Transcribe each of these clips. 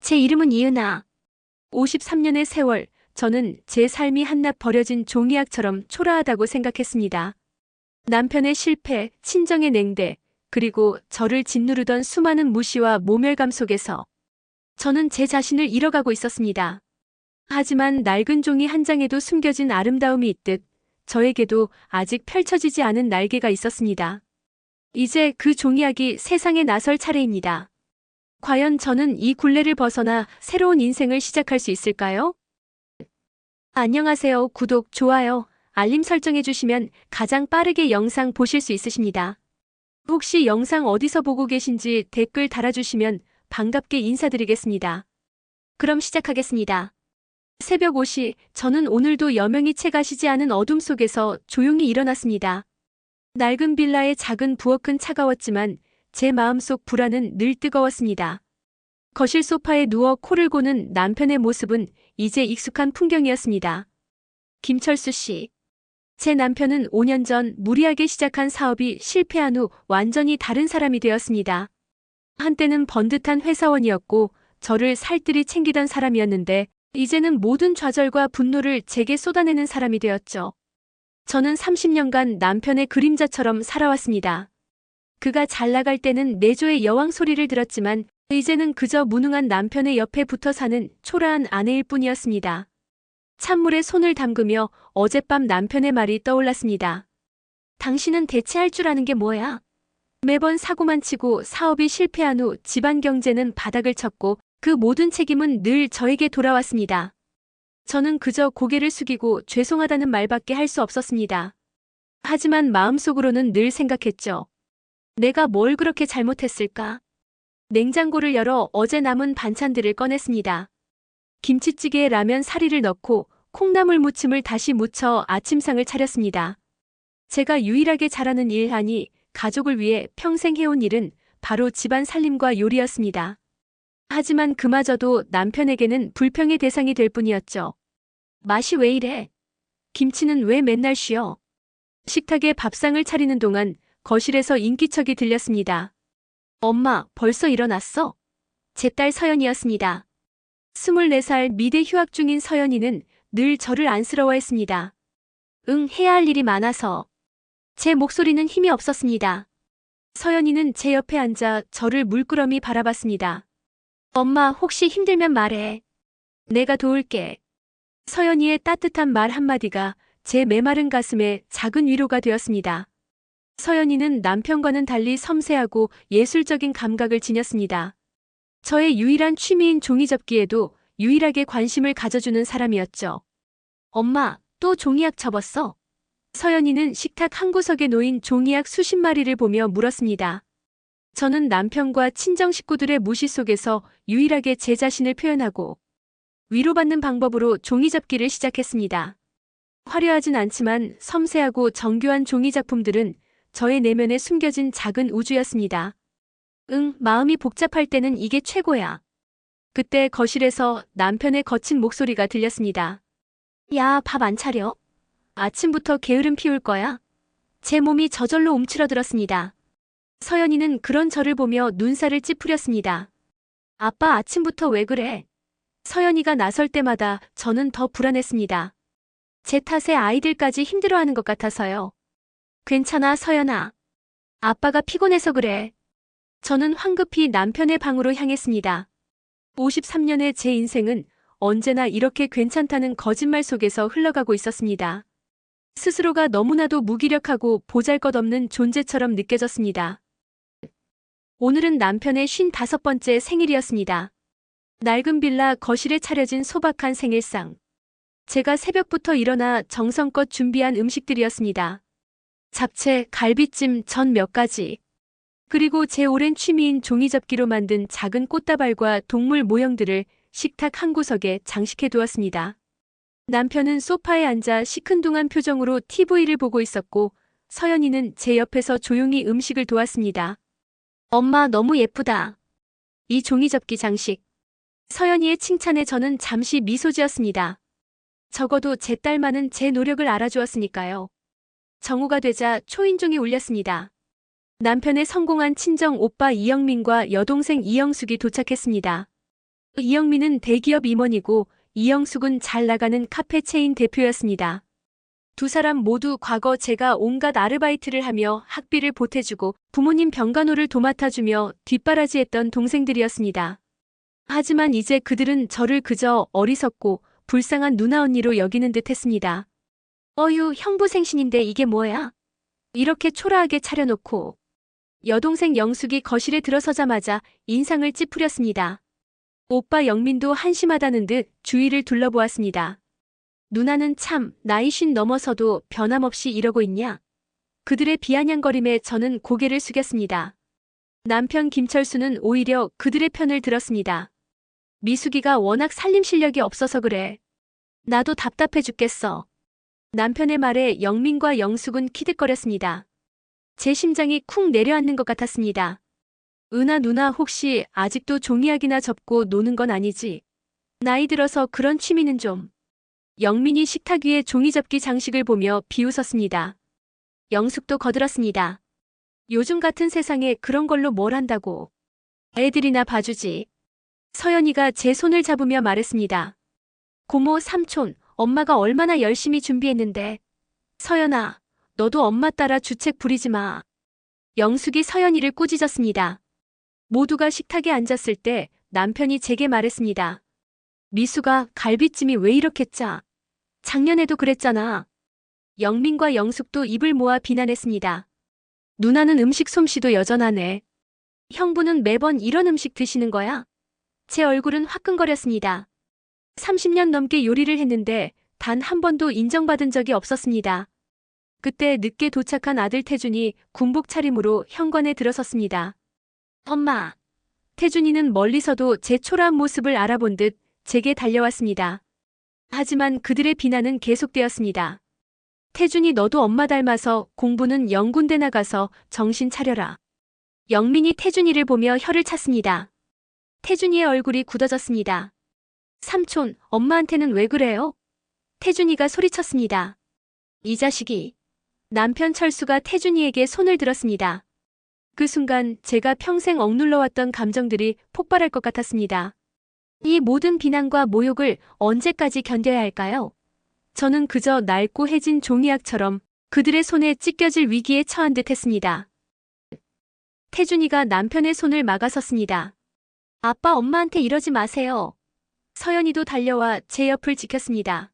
제 이름은 이은아. 53년의 세월, 저는 제 삶이 한낱 버려진 종이약처럼 초라하다고 생각했습니다. 남편의 실패, 친정의 냉대, 그리고 저를 짓누르던 수많은 무시와 모멸감 속에서 저는 제 자신을 잃어가고 있었습니다. 하지만 낡은 종이 한 장에도 숨겨진 아름다움이 있듯 저에게도 아직 펼쳐지지 않은 날개가 있었습니다. 이제 그 종이약이 세상에 나설 차례입니다. 과연 저는 이 굴레를 벗어나 새로운 인생을 시작할 수 있을까요? 안녕하세요. 구독, 좋아요, 알림 설정해 주시면 가장 빠르게 영상 보실 수 있으십니다. 혹시 영상 어디서 보고 계신지 댓글 달아주시면 반갑게 인사드리겠습니다. 그럼 시작하겠습니다. 새벽 5시, 저는 오늘도 여명이 채 가시지 않은 어둠 속에서 조용히 일어났습니다. 낡은 빌라의 작은 부엌은 차가웠지만 제 마음속 불안은 늘 뜨거웠습니다. 거실 소파에 누워 코를 고는 남편의 모습은 이제 익숙한 풍경이었습니다. 김철수 씨. 제 남편은 5년 전 무리하게 시작한 사업이 실패한 후 완전히 다른 사람이 되었습니다. 한때는 번듯한 회사원이었고 저를 살뜰히 챙기던 사람이었는데 이제는 모든 좌절과 분노를 제게 쏟아내는 사람이 되었죠. 저는 30년간 남편의 그림자처럼 살아왔습니다. 그가 잘 나갈 때는 내조의 여왕 소리를 들었지만 이제는 그저 무능한 남편의 옆에 붙어 사는 초라한 아내일 뿐이었습니다. 찬물에 손을 담그며 어젯밤 남편의 말이 떠올랐습니다. 당신은 대체 할 줄 아는 게 뭐야? 매번 사고만 치고 사업이 실패한 후 집안 경제는 바닥을 쳤고 그 모든 책임은 늘 저에게 돌아왔습니다. 저는 그저 고개를 숙이고 죄송하다는 말밖에 할 수 없었습니다. 하지만 마음속으로는 늘 생각했죠. 내가 뭘 그렇게 잘못했을까? 냉장고를 열어 어제 남은 반찬들을 꺼냈습니다. 김치찌개에 라면 사리를 넣고 콩나물 무침을 다시 무쳐 아침상을 차렸습니다. 제가 유일하게 잘하는 일 아니 가족을 위해 평생 해온 일은 바로 집안 살림과 요리였습니다. 하지만 그마저도 남편에게는 불평의 대상이 될 뿐이었죠. 맛이 왜 이래? 김치는 왜 맨날 쉬어? 식탁에 밥상을 차리는 동안 거실에서 인기척이 들렸습니다. 엄마, 벌써 일어났어? 제 딸 서연이었습니다. 24살 미대 휴학 중인 서연이는 늘 저를 안쓰러워했습니다. 응, 해야 할 일이 많아서. 제 목소리는 힘이 없었습니다. 서연이는 제 옆에 앉아 저를 물끄러미 바라봤습니다. 엄마, 혹시 힘들면 말해. 내가 도울게. 서연이의 따뜻한 말 한마디가 제 메마른 가슴에 작은 위로가 되었습니다. 서연이는 남편과는 달리 섬세하고 예술적인 감각을 지녔습니다. 저의 유일한 취미인 종이접기에도 유일하게 관심을 가져주는 사람이었죠. 엄마, 또 종이약 접었어? 서연이는 식탁 한 구석에 놓인 종이약 수십 마리를 보며 물었습니다. 저는 남편과 친정 식구들의 무시 속에서 유일하게 제 자신을 표현하고 위로받는 방법으로 종이접기를 시작했습니다. 화려하진 않지만 섬세하고 정교한 종이 작품들은 저의 내면에 숨겨진 작은 우주였습니다. 응, 마음이 복잡할 때는 이게 최고야. 그때 거실에서 남편의 거친 목소리가 들렸습니다. 야, 밥 안 차려? 아침부터 게으름 피울 거야? 제 몸이 저절로 움츠러들었습니다. 서연이는 그런 저를 보며 눈살을 찌푸렸습니다. 아빠, 아침부터 왜 그래? 서연이가 나설 때마다 저는 더 불안했습니다. 제 탓에 아이들까지 힘들어하는 것 같아서요. 괜찮아, 서연아. 아빠가 피곤해서 그래. 저는 황급히 남편의 방으로 향했습니다. 53년의 제 인생은 언제나 이렇게 괜찮다는 거짓말 속에서 흘러가고 있었습니다. 스스로가 너무나도 무기력하고 보잘것없는 존재처럼 느껴졌습니다. 오늘은 남편의 55번째 생일이었습니다. 낡은 빌라 거실에 차려진 소박한 생일상. 제가 새벽부터 일어나 정성껏 준비한 음식들이었습니다. 잡채, 갈비찜, 전 몇 가지. 그리고 제 오랜 취미인 종이접기로 만든 작은 꽃다발과 동물 모형들을 식탁 한 구석에 장식해 두었습니다. 남편은 소파에 앉아 시큰둥한 표정으로 TV를 보고 있었고 서연이는 제 옆에서 조용히 음식을 도왔습니다. 엄마, 너무 예쁘다. 이 종이접기 장식. 서연이의 칭찬에 저는 잠시 미소 지었습니다. 적어도 제 딸만은 제 노력을 알아주었으니까요. 정오가 되자 초인종이 울렸습니다. 남편의 성공한 친정 오빠 이영민과 여동생 이영숙이 도착했습니다. 이영민은 대기업 임원이고 이영숙은 잘 나가는 카페 체인 대표였습니다. 두 사람 모두 과거 제가 온갖 아르바이트를 하며 학비를 보태주고 부모님 병간호를 도맡아주며 뒷바라지했던 동생들이었습니다. 하지만 이제 그들은 저를 그저 어리석고 불쌍한 누나 언니로 여기는 듯 했습니다. 어휴, 형부 생신인데 이게 뭐야? 이렇게 초라하게 차려놓고. 여동생 영숙이 거실에 들어서자마자 인상을 찌푸렸습니다. 오빠 영민도 한심하다는 듯 주위를 둘러보았습니다. 누나는 참 나이 50 넘어서도 변함없이 이러고 있냐? 그들의 비아냥거림에 저는 고개를 숙였습니다. 남편 김철수는 오히려 그들의 편을 들었습니다. 미숙이가 워낙 살림 실력이 없어서 그래. 나도 답답해 죽겠어. 남편의 말에 영민과 영숙은 키득거렸습니다. 제 심장이 쿵 내려앉는 것 같았습니다. 은하 누나 혹시 아직도 종이학이나 접고 노는 건 아니지? 나이 들어서 그런 취미는 좀. 영민이 식탁 위에 종이접기 장식을 보며 비웃었습니다. 영숙도 거들었습니다. 요즘 같은 세상에 그런 걸로 뭘 한다고. 애들이나 봐주지. 서연이가 제 손을 잡으며 말했습니다. 고모, 삼촌, 엄마가 얼마나 열심히 준비했는데. 서연아, 너도 엄마 따라 주책 부리지 마. 영숙이 서연이를 꾸짖었습니다. 모두가 식탁에 앉았을 때 남편이 제게 말했습니다. 미수가 갈비찜이 왜 이렇게 짜? 작년에도 그랬잖아. 영민과 영숙도 입을 모아 비난했습니다. 누나는 음식 솜씨도 여전하네. 형부는 매번 이런 음식 드시는 거야? 제 얼굴은 화끈거렸습니다. 30년 넘게 요리를 했는데 단 한 번도 인정받은 적이 없었습니다. 그때 늦게 도착한 아들 태준이 군복 차림으로 현관에 들어섰습니다. 엄마. 태준이는 멀리서도 제 초라한 모습을 알아본 듯 제게 달려왔습니다. 하지만 그들의 비난은 계속되었습니다. 태준이 너도 엄마 닮아서 공부는 영군대 나가서 정신 차려라. 영민이 태준이를 보며 혀를 찼습니다. 태준이의 얼굴이 굳어졌습니다. 삼촌, 엄마한테는 왜 그래요? 태준이가 소리쳤습니다. 이 자식이. 남편 철수가 태준이에게 손을 들었습니다. 그 순간 제가 평생 억눌러왔던 감정들이 폭발할 것 같았습니다. 이 모든 비난과 모욕을 언제까지 견뎌야 할까요? 저는 그저 낡고 해진 종이약처럼 그들의 손에 찢겨질 위기에 처한 듯 했습니다. 태준이가 남편의 손을 막아섰습니다. 아빠, 엄마한테 이러지 마세요. 서연이도 달려와 제 옆을 지켰습니다.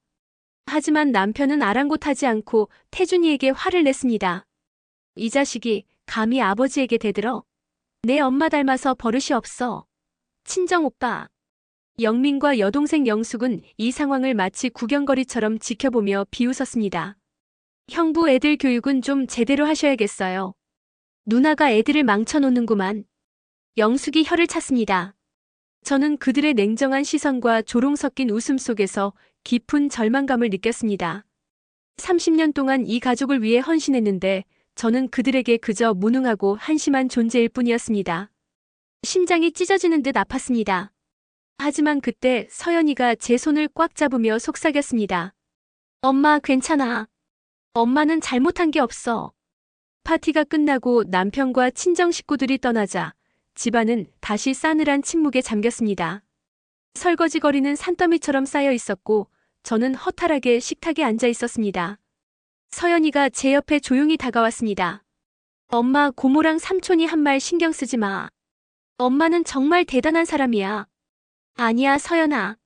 하지만 남편은 아랑곳하지 않고 태준이에게 화를 냈습니다. 이 자식이 감히 아버지에게 대들어? 내 엄마 닮아서 버릇이 없어. 친정 오빠. 영민과 여동생 영숙은 이 상황을 마치 구경거리처럼 지켜보며 비웃었습니다. 형부, 애들 교육은 좀 제대로 하셔야겠어요. 누나가 애들을 망쳐놓는구만. 영숙이 혀를 찼습니다. 저는 그들의 냉정한 시선과 조롱 섞인 웃음 속에서 깊은 절망감을 느꼈습니다. 30년 동안 이 가족을 위해 헌신했는데 저는 그들에게 그저 무능하고 한심한 존재일 뿐이었습니다. 심장이 찢어지는 듯 아팠습니다. 하지만 그때 서연이가 제 손을 꽉 잡으며 속삭였습니다. 엄마, 괜찮아. 엄마는 잘못한 게 없어. 파티가 끝나고 남편과 친정 식구들이 떠나자 집안은 다시 싸늘한 침묵에 잠겼습니다. 설거지거리는 산더미처럼 쌓여 있었고 저는 허탈하게 식탁에 앉아 있었습니다. 서연이가 제 옆에 조용히 다가왔습니다. 엄마, 고모랑 삼촌이 한 말 신경 쓰지 마. 엄마는 정말 대단한 사람이야. 아니야, 서연아.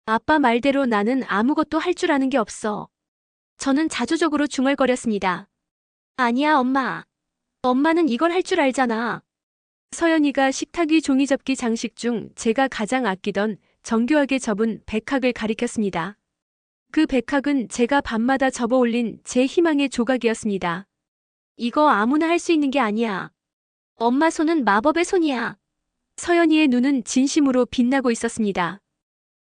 아빠 말대로 나는 아무것도 할 줄 아는 게 없어. 저는 자조적으로 중얼거렸습니다. 아니야, 엄마. 엄마는 이걸 할 줄 알잖아. 서연이가 식탁 위 종이접기 장식 중 제가 가장 아끼던 정교하게 접은 백학을 가리켰습니다. 그 백학은 제가 밤마다 접어 올린 제 희망의 조각이었습니다. 이거 아무나 할 수 있는 게 아니야. 엄마 손은 마법의 손이야. 서연이의 눈은 진심으로 빛나고 있었습니다.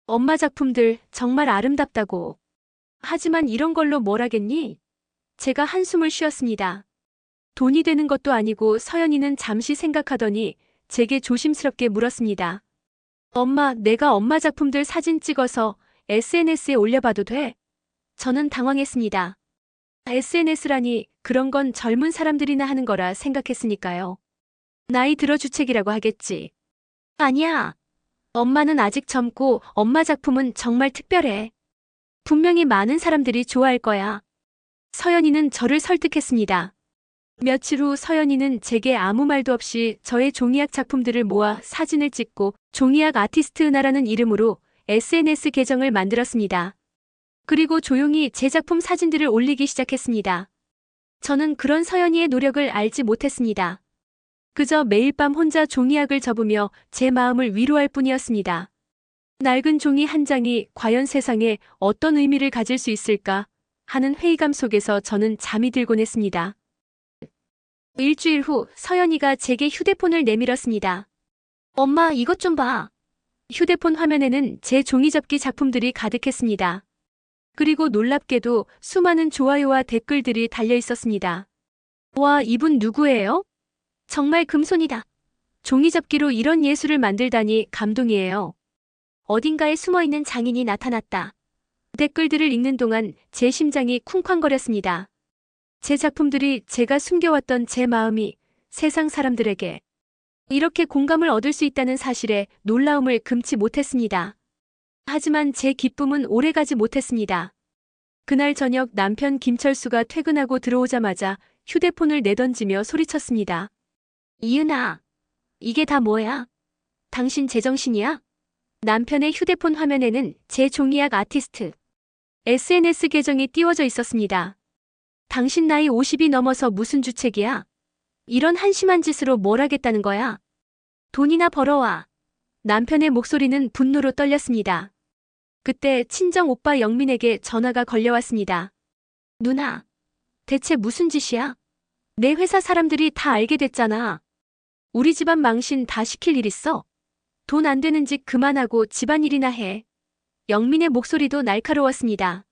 엄마 작품들 정말 아름답다고. 하지만 이런 걸로 뭘 하겠니? 제가 한숨을 쉬었습니다. 돈이 되는 것도 아니고. 서연이는 잠시 생각하더니 제게 조심스럽게 물었습니다. 엄마, 내가 엄마 작품들 사진 찍어서 SNS에 올려봐도 돼? 저는 당황했습니다. SNS라니 그런 건 젊은 사람들이나 하는 거라 생각했으니까요. 나이 들어 주책이라고 하겠지. 아니야. 엄마는 아직 젊고 엄마 작품은 정말 특별해. 분명히 많은 사람들이 좋아할 거야. 서연이는 저를 설득했습니다. 며칠 후 서연이는 제게 아무 말도 없이 저의 종이학 작품들을 모아 사진을 찍고 종이학 아티스트 은하라는 이름으로 SNS 계정을 만들었습니다. 그리고 조용히 제 작품 사진들을 올리기 시작했습니다. 저는 그런 서연이의 노력을 알지 못했습니다. 그저 매일 밤 혼자 종이학을 접으며 제 마음을 위로할 뿐이었습니다. 낡은 종이 한 장이 과연 세상에 어떤 의미를 가질 수 있을까 하는 회의감 속에서 저는 잠이 들곤 했습니다. 일주일 후 서연이가 제게 휴대폰을 내밀었습니다. 엄마, 이것 좀 봐. 휴대폰 화면에는 제 종이접기 작품들이 가득했습니다. 그리고 놀랍게도 수많은 좋아요와 댓글들이 달려 있었습니다. 와, 이분 누구예요? 정말 금손이다. 종이접기로 이런 예술을 만들다니 감동이에요. 어딘가에 숨어있는 장인이 나타났다. 댓글들을 읽는 동안 제 심장이 쿵쾅거렸습니다. 제 작품들이 제가 숨겨왔던 제 마음이 세상 사람들에게 이렇게 공감을 얻을 수 있다는 사실에 놀라움을 금치 못했습니다. 하지만 제 기쁨은 오래가지 못했습니다. 그날 저녁 남편 김철수가 퇴근하고 들어오자마자 휴대폰을 내던지며 소리쳤습니다. 이은아, 이게 다 뭐야? 당신 제정신이야? 남편의 휴대폰 화면에는 제 종이학 아티스트 SNS 계정이 띄워져 있었습니다. 당신 나이 50이 넘어서 무슨 주책이야? 이런 한심한 짓으로 뭘 하겠다는 거야? 돈이나 벌어와. 남편의 목소리는 분노로 떨렸습니다. 그때 친정 오빠 영민에게 전화가 걸려왔습니다. 누나, 대체 무슨 짓이야? 내 회사 사람들이 다 알게 됐잖아. 우리 집안 망신 다 시킬 일 있어? 돈 안 되는 짓 그만하고 집안일이나 해. 영민의 목소리도 날카로웠습니다.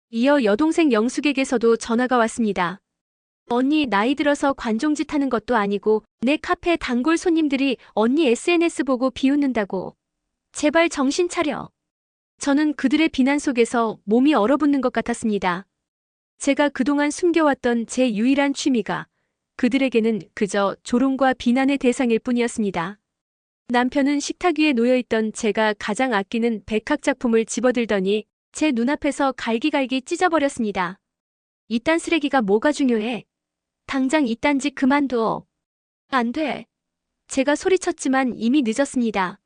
이어 여동생 영숙에게서도 전화가 왔습니다. 언니, 나이 들어서 관종짓 하는 것도 아니고 내 카페 단골 손님들이 언니 SNS 보고 비웃는다고. 제발 정신 차려. 저는 그들의 비난 속에서 몸이 얼어붙는 것 같았습니다. 제가 그동안 숨겨왔던 제 유일한 취미가 그들에게는 그저 조롱과 비난의 대상일 뿐이었습니다. 남편은 식탁 위에 놓여있던 제가 가장 아끼는 백학 작품을 집어들더니 제 눈앞에서 갈기갈기 찢어버렸습니다. 이딴 쓰레기가 뭐가 중요해? 당장 이딴 짓 그만둬. 안 돼. 제가 소리쳤지만 이미 늦었습니다.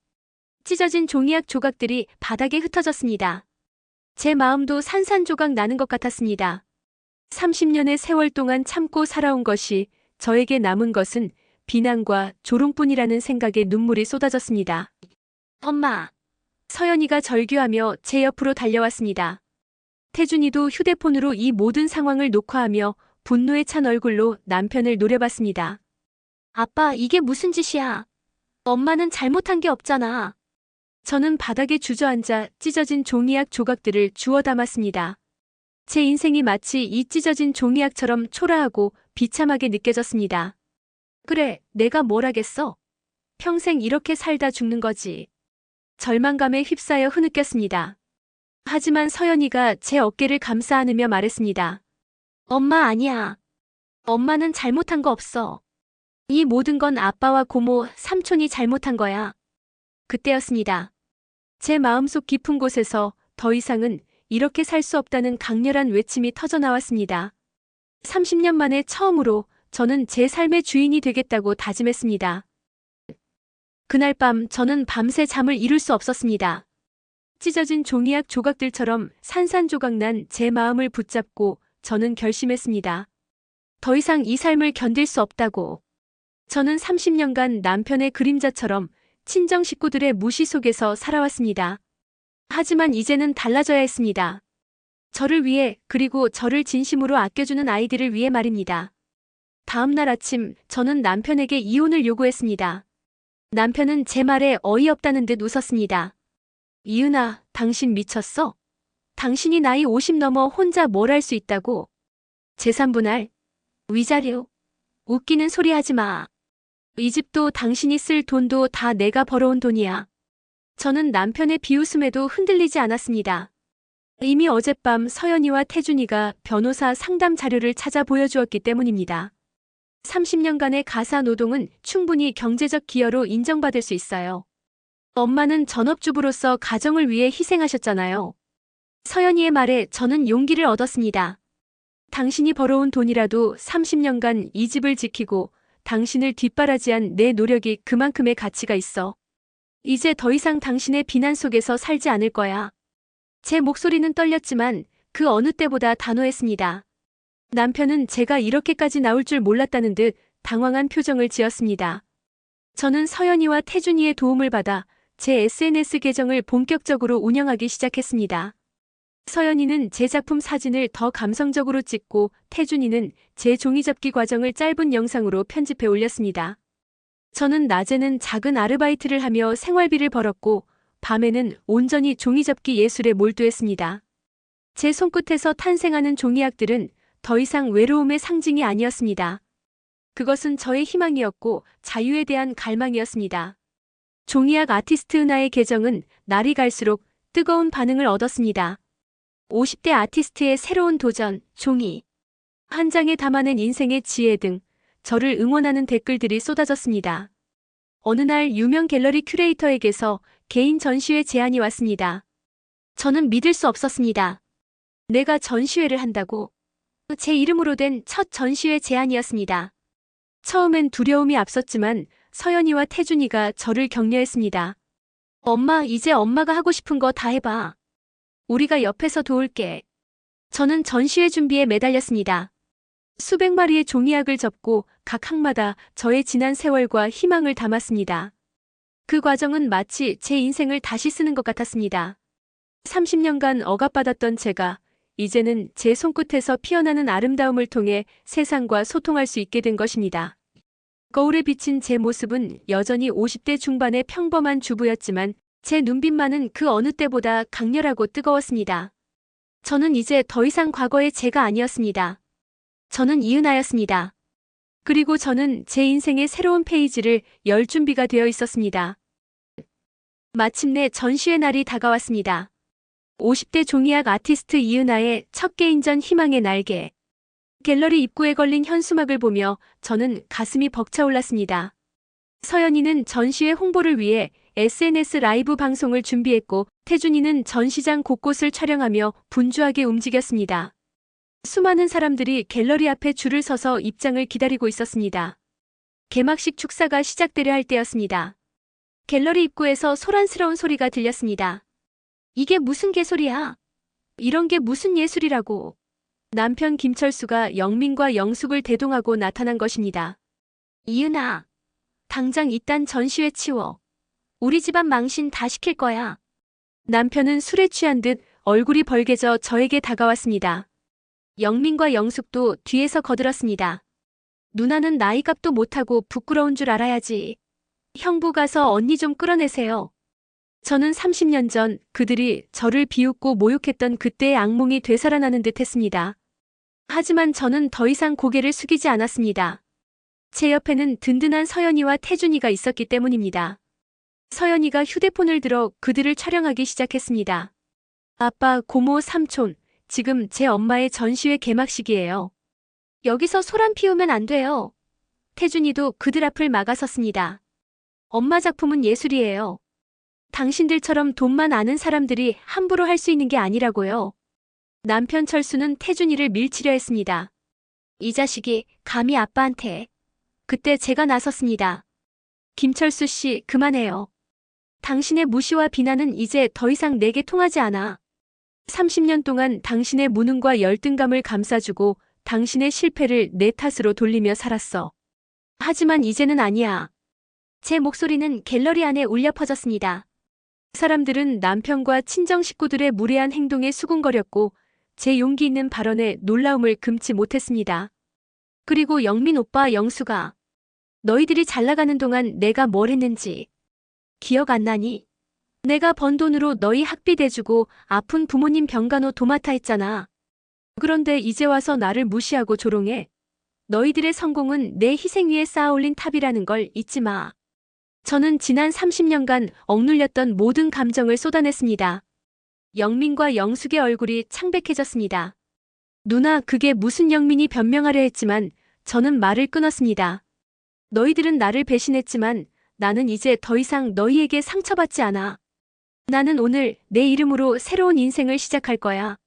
찢어진 종이학 조각들이 바닥에 흩어졌습니다. 제 마음도 산산조각 나는 것 같았습니다. 30년의 세월 동안 참고 살아온 것이 저에게 남은 것은 비난과 조롱뿐이라는 생각에 눈물이 쏟아졌습니다. 엄마. 서연이가 절규하며 제 옆으로 달려왔습니다. 태준이도 휴대폰으로 이 모든 상황을 녹화하며 분노에 찬 얼굴로 남편을 노려봤습니다. 아빠, 이게 무슨 짓이야? 엄마는 잘못한 게 없잖아. 저는 바닥에 주저앉아 찢어진 종이학 조각들을 주워 담았습니다. 제 인생이 마치 이 찢어진 종이학처럼 초라하고 비참하게 느껴졌습니다. 그래, 내가 뭘 하겠어? 평생 이렇게 살다 죽는 거지. 절망감에 휩싸여 흐느꼈습니다. 하지만 서연이가 제 어깨를 감싸 안으며 말했습니다. 엄마, 아니야. 엄마는 잘못한 거 없어. 이 모든 건 아빠와 고모, 삼촌이 잘못한 거야. 그때였습니다. 제 마음속 깊은 곳에서 더 이상은 이렇게 살 수 없다는 강렬한 외침이 터져나왔습니다. 30년 만에 처음으로 저는 제 삶의 주인이 되겠다고 다짐했습니다. 그날 밤 저는 밤새 잠을 이룰 수 없었습니다. 찢어진 종이학 조각들처럼 산산조각난 제 마음을 붙잡고 저는 결심했습니다. 더 이상 이 삶을 견딜 수 없다고. 저는 30년간 남편의 그림자처럼 친정 식구들의 무시 속에서 살아왔습니다. 하지만 이제는 달라져야 했습니다. 저를 위해, 그리고 저를 진심으로 아껴주는 아이들을 위해 말입니다. 다음 날 아침 저는 남편에게 이혼을 요구했습니다. 남편은 제 말에 어이없다는 듯 웃었습니다. 이은아, 당신 미쳤어? 당신이 나이 50 넘어 혼자 뭘 할 수 있다고? 재산 분할? 위자료? 웃기는 소리 하지 마. 이 집도 당신이 쓸 돈도 다 내가 벌어온 돈이야. 저는 남편의 비웃음에도 흔들리지 않았습니다. 이미 어젯밤 서연이와 태준이가 변호사 상담 자료를 찾아 보여주었기 때문입니다. 30년간의 가사 노동은 충분히 경제적 기여로 인정받을 수 있어요. 엄마는 전업주부로서 가정을 위해 희생하셨잖아요. 서연이의 말에 저는 용기를 얻었습니다. 당신이 벌어온 돈이라도 30년간 이 집을 지키고 당신을 뒷바라지한 내 노력이 그만큼의 가치가 있어. 이제 더 이상 당신의 비난 속에서 살지 않을 거야. 제 목소리는 떨렸지만 그 어느 때보다 단호했습니다. 남편은 제가 이렇게까지 나올 줄 몰랐다는 듯 당황한 표정을 지었습니다. 저는 서연이와 태준이의 도움을 받아 제 SNS 계정을 본격적으로 운영하기 시작했습니다. 서연이는 제 작품 사진을 더 감성적으로 찍고 태준이는 제 종이접기 과정을 짧은 영상으로 편집해 올렸습니다. 저는 낮에는 작은 아르바이트를 하며 생활비를 벌었고 밤에는 온전히 종이접기 예술에 몰두했습니다. 제 손끝에서 탄생하는 종이약들은 더 이상 외로움의 상징이 아니었습니다. 그것은 저의 희망이었고 자유에 대한 갈망이었습니다. 종이약 아티스트 은하의 계정은 날이 갈수록 뜨거운 반응을 얻었습니다. 50대 아티스트의 새로운 도전, 종이 한 장에 담아낸 인생의 지혜 등 저를 응원하는 댓글들이 쏟아졌습니다. 어느 날 유명 갤러리 큐레이터에게서 개인 전시회 제안이 왔습니다. 저는 믿을 수 없었습니다. 내가 전시회를 한다고? 제 이름으로 된 첫 전시회 제안이었습니다. 처음엔 두려움이 앞섰지만 서연이와 태준이가 저를 격려했습니다. 엄마, 이제 엄마가 하고 싶은 거 다 해봐. 우리가 옆에서 도울게. 저는 전시회 준비에 매달렸습니다. 수백 마리의 종이약을 접고 각 항마다 저의 지난 세월과 희망을 담았습니다. 그 과정은 마치 제 인생을 다시 쓰는 것 같았습니다. 30년간 억압받았던 제가 이제는 제 손끝에서 피어나는 아름다움을 통해 세상과 소통할 수 있게 된 것입니다. 거울에 비친 제 모습은 여전히 50대 중반의 평범한 주부였지만 제 눈빛만은 그 어느 때보다 강렬하고 뜨거웠습니다. 저는 이제 더 이상 과거의 제가 아니었습니다. 저는 이은하였습니다. 그리고 저는 제 인생의 새로운 페이지를 열 준비가 되어 있었습니다. 마침내 전시회 날이 다가왔습니다. 50대 종이약 아티스트 이은하의 첫 개인전 희망의 날개. 갤러리 입구에 걸린 현수막을 보며 저는 가슴이 벅차올랐습니다. 서연이는 전시회 홍보를 위해 SNS 라이브 방송을 준비했고 태준이는 전시장 곳곳을 촬영하며 분주하게 움직였습니다. 수많은 사람들이 갤러리 앞에 줄을 서서 입장을 기다리고 있었습니다. 개막식 축사가 시작되려 할 때였습니다. 갤러리 입구에서 소란스러운 소리가 들렸습니다. 이게 무슨 개소리야? 이런 게 무슨 예술이라고. 남편 김철수가 영민과 영숙을 대동하고 나타난 것입니다. 이은아, 당장 이딴 전시회 치워. 우리 집안 망신 다 시킬 거야. 남편은 술에 취한 듯 얼굴이 벌개져 저에게 다가왔습니다. 영민과 영숙도 뒤에서 거들었습니다. 누나는 나이값도 못하고 부끄러운 줄 알아야지. 형부 가서 언니 좀 끌어내세요. 저는 30년 전 그들이 저를 비웃고 모욕했던 그때의 악몽이 되살아나는 듯 했습니다. 하지만 저는 더 이상 고개를 숙이지 않았습니다. 제 옆에는 든든한 서연이와 태준이가 있었기 때문입니다. 서연이가 휴대폰을 들어 그들을 촬영하기 시작했습니다. 아빠, 고모, 삼촌, 지금 제 엄마의 전시회 개막식이에요. 여기서 소란 피우면 안 돼요. 태준이도 그들 앞을 막아섰습니다. 엄마 작품은 예술이에요. 당신들처럼 돈만 아는 사람들이 함부로 할 수 있는 게 아니라고요. 남편 철수는 태준이를 밀치려 했습니다. 이 자식이 감히 아빠한테. 그때 제가 나섰습니다. 김철수 씨, 그만해요. 당신의 무시와 비난은 이제 더 이상 내게 통하지 않아. 30년 동안 당신의 무능과 열등감을 감싸주고 당신의 실패를 내 탓으로 돌리며 살았어. 하지만 이제는 아니야. 제 목소리는 갤러리 안에 울려 퍼졌습니다. 사람들은 남편과 친정 식구들의 무례한 행동에 수군거렸고 제 용기 있는 발언에 놀라움을 금치 못했습니다. 그리고 영민 오빠, 영수가 너희들이 잘 나가는 동안 내가 뭘 했는지 기억 안 나니? 내가 번 돈으로 너희 학비 대주고 아픈 부모님 병간호 도맡아 했잖아. 그런데 이제 와서 나를 무시하고 조롱해. 너희들의 성공은 내 희생 위에 쌓아올린 탑이라는 걸 잊지 마. 저는 지난 30년간 억눌렸던 모든 감정을 쏟아냈습니다. 영민과 영숙의 얼굴이 창백해졌습니다. 누나, 그게 무슨. 영민이 변명하려 했지만 저는 말을 끊었습니다. 너희들은 나를 배신했지만 나는 이제 더 이상 너희에게 상처받지 않아. 나는 오늘 내 이름으로 새로운 인생을 시작할 거야.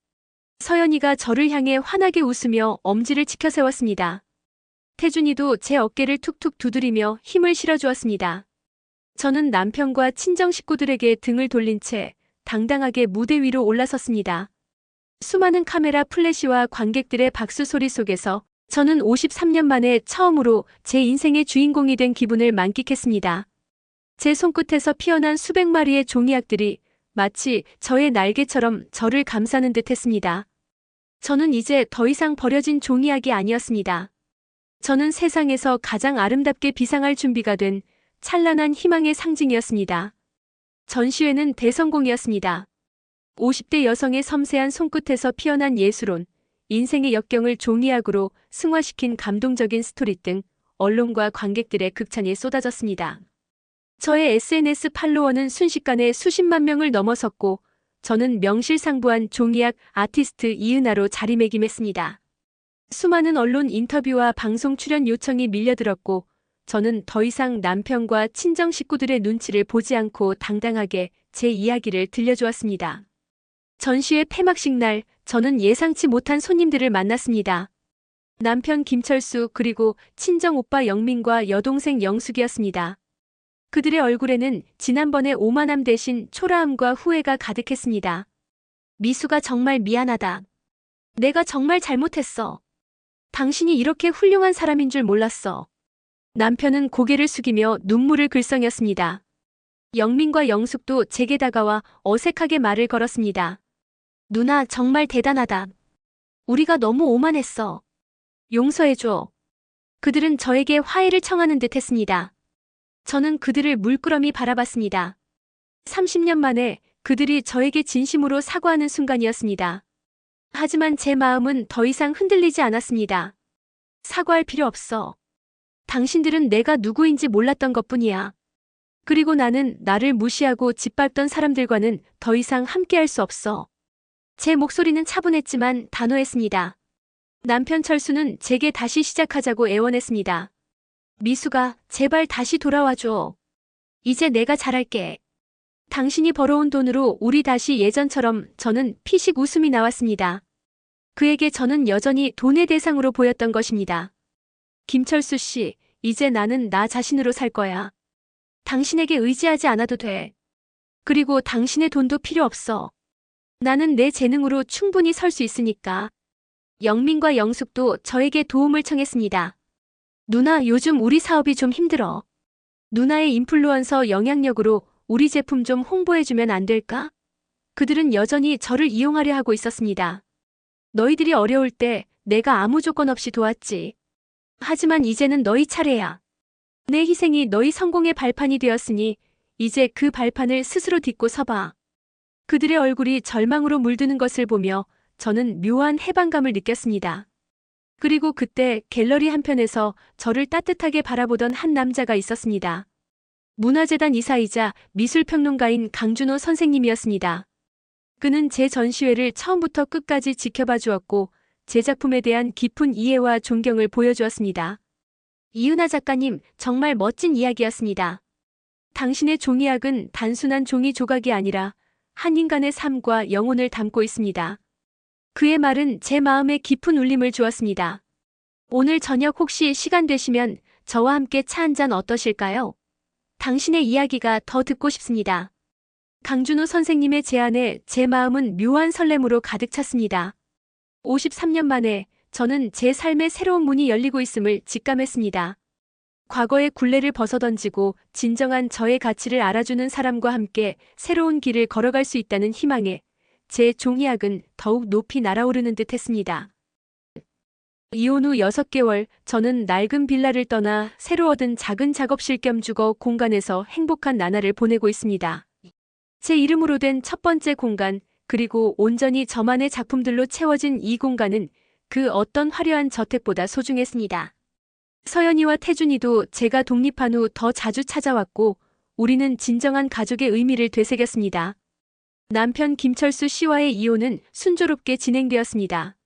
서연이가 저를 향해 환하게 웃으며 엄지를 치켜세웠습니다. 태준이도 제 어깨를 툭툭 두드리며 힘을 실어주었습니다. 저는 남편과 친정 식구들에게 등을 돌린 채 당당하게 무대 위로 올라섰습니다. 수많은 카메라 플래시와 관객들의 박수 소리 속에서 저는 53년 만에 처음으로 제 인생의 주인공이 된 기분을 만끽했습니다. 제 손끝에서 피어난 수백 마리의 종이약들이 마치 저의 날개처럼 저를 감싸는 듯 했습니다. 저는 이제 더 이상 버려진 종이약이 아니었습니다. 저는 세상에서 가장 아름답게 비상할 준비가 된 찬란한 희망의 상징이었습니다. 전시회는 대성공이었습니다. 50대 여성의 섬세한 손끝에서 피어난 예술혼, 인생의 역경을 종이약으로 승화시킨 감동적인 스토리 등 언론과 관객들의 극찬이 쏟아졌습니다. 저의 SNS 팔로워는 순식간에 수십만 명을 넘어섰고 저는 명실상부한 종이약 아티스트 이은하로 자리매김했습니다. 수많은 언론 인터뷰와 방송 출연 요청이 밀려들었고 저는 더 이상 남편과 친정 식구들의 눈치를 보지 않고 당당하게 제 이야기를 들려주었습니다. 전시회 폐막식 날 저는 예상치 못한 손님들을 만났습니다. 남편 김철수 그리고 친정 오빠 영민과 여동생 영숙이었습니다. 그들의 얼굴에는 지난번의 오만함 대신 초라함과 후회가 가득했습니다. 미수가 정말 미안하다. 내가 정말 잘못했어. 당신이 이렇게 훌륭한 사람인 줄 몰랐어. 남편은 고개를 숙이며 눈물을 글썽였습니다. 영민과 영숙도 제게 다가와 어색하게 말을 걸었습니다. 누나 정말 대단하다. 우리가 너무 오만했어. 용서해줘. 그들은 저에게 화해를 청하는 듯 했습니다. 저는 그들을 물끄러미 바라봤습니다. 30년 만에 그들이 저에게 진심으로 사과하는 순간이었습니다. 하지만 제 마음은 더 이상 흔들리지 않았습니다. 사과할 필요 없어. 당신들은 내가 누구인지 몰랐던 것뿐이야. 그리고 나는 나를 무시하고 짓밟던 사람들과는 더 이상 함께할 수 없어. 제 목소리는 차분했지만 단호했습니다. 남편 철수는 제게 다시 시작하자고 애원했습니다. 미수가 제발 다시 돌아와줘. 이제 내가 잘할게. 당신이 벌어온 돈으로 우리 다시 예전처럼. 저는 피식 웃음이 나왔습니다. 그에게 저는 여전히 돈의 대상으로 보였던 것입니다. 김철수 씨, 이제 나는 나 자신으로 살 거야. 당신에게 의지하지 않아도 돼. 그리고 당신의 돈도 필요 없어. 나는 내 재능으로 충분히 설 수 있으니까. 영민과 영숙도 저에게 도움을 청했습니다. 누나, 요즘 우리 사업이 좀 힘들어. 누나의 인플루언서 영향력으로 우리 제품 좀 홍보해주면 안 될까? 그들은 여전히 저를 이용하려 하고 있었습니다. 너희들이 어려울 때 내가 아무 조건 없이 도왔지. 하지만 이제는 너희 차례야. 내 희생이 너희 성공의 발판이 되었으니 이제 그 발판을 스스로 딛고 서봐. 그들의 얼굴이 절망으로 물드는 것을 보며 저는 묘한 해방감을 느꼈습니다. 그리고 그때 갤러리 한편에서 저를 따뜻하게 바라보던 한 남자가 있었습니다. 문화재단 이사이자 미술평론가인 강준호 선생님이었습니다. 그는 제 전시회를 처음부터 끝까지 지켜봐 주었고 제 작품에 대한 깊은 이해와 존경을 보여주었습니다. 이은하 작가님, 정말 멋진 이야기였습니다. 당신의 종이약은 단순한 종이 조각이 아니라 한 인간의 삶과 영혼을 담고 있습니다. 그의 말은 제 마음에 깊은 울림을 주었습니다. 오늘 저녁 혹시 시간 되시면 저와 함께 차 한잔 어떠실까요? 당신의 이야기가 더 듣고 싶습니다. 강준호 선생님의 제안에 제 마음은 묘한 설렘으로 가득 찼습니다. 53년 만에 저는 제 삶의 새로운 문이 열리고 있음을 직감했습니다. 과거의 굴레를 벗어던지고 진정한 저의 가치를 알아주는 사람과 함께 새로운 길을 걸어갈 수 있다는 희망에 제 종이약은 더욱 높이 날아오르는 듯 했습니다. 이혼 후 6개월, 저는 낡은 빌라를 떠나 새로 얻은 작은 작업실 겸 주거 공간에서 행복한 나날을 보내고 있습니다. 제 이름으로 된 첫 번째 공간, 그리고 온전히 저만의 작품들로 채워진 이 공간은 그 어떤 화려한 저택보다 소중했습니다. 서연이와 태준이도 제가 독립한 후 더 자주 찾아왔고 우리는 진정한 가족의 의미를 되새겼습니다. 남편 김철수 씨와의 이혼은 순조롭게 진행되었습니다.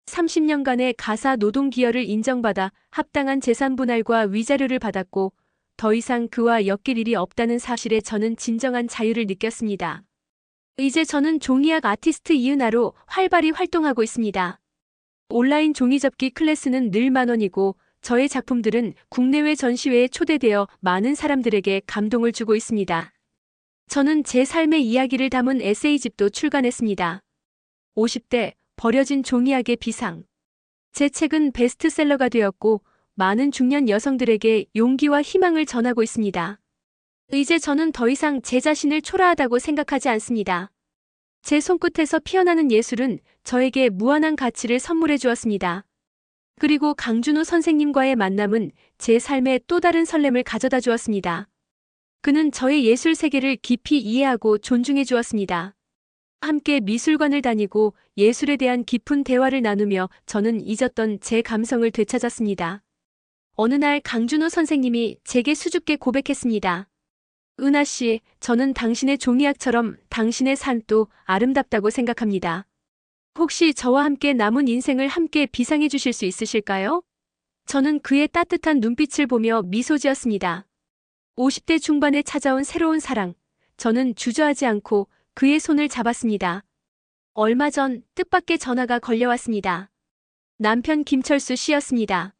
30년간의 가사 노동 기여를 인정받아 합당한 재산 분할과 위자료를 받았고 더 이상 그와 엮일 일이 없다는 사실에 저는 진정한 자유를 느꼈습니다. 이제 저는 종이학 아티스트 이은하로 활발히 활동하고 있습니다. 온라인 종이접기 클래스는 늘 10,000원이고 저의 작품들은 국내외 전시회에 초대되어 많은 사람들에게 감동을 주고 있습니다. 저는 제 삶의 이야기를 담은 에세이집도 출간했습니다. 50대 버려진 종이학의 비상. 제 책은 베스트셀러가 되었고 많은 중년 여성들에게 용기와 희망을 전하고 있습니다. 이제 저는 더 이상 제 자신을 초라하다고 생각하지 않습니다. 제 손끝에서 피어나는 예술은 저에게 무한한 가치를 선물해 주었습니다. 그리고 강준호 선생님과의 만남은 제 삶에 또 다른 설렘을 가져다 주었습니다. 그는 저의 예술 세계를 깊이 이해하고 존중해 주었습니다. 함께 미술관을 다니고 예술에 대한 깊은 대화를 나누며 저는 잊었던 제 감성을 되찾았습니다. 어느 날 강준호 선생님이 제게 수줍게 고백했습니다. 은하 씨, 저는 당신의 종이학처럼 당신의 삶도 아름답다고 생각합니다. 혹시 저와 함께 남은 인생을 함께 비상해 주실 수 있으실까요? 저는 그의 따뜻한 눈빛을 보며 미소 지었습니다. 50대 중반에 찾아온 새로운 사랑. 저는 주저하지 않고 그의 손을 잡았습니다. 얼마 전 뜻밖의 전화가 걸려왔습니다. 남편 김철수 씨였습니다.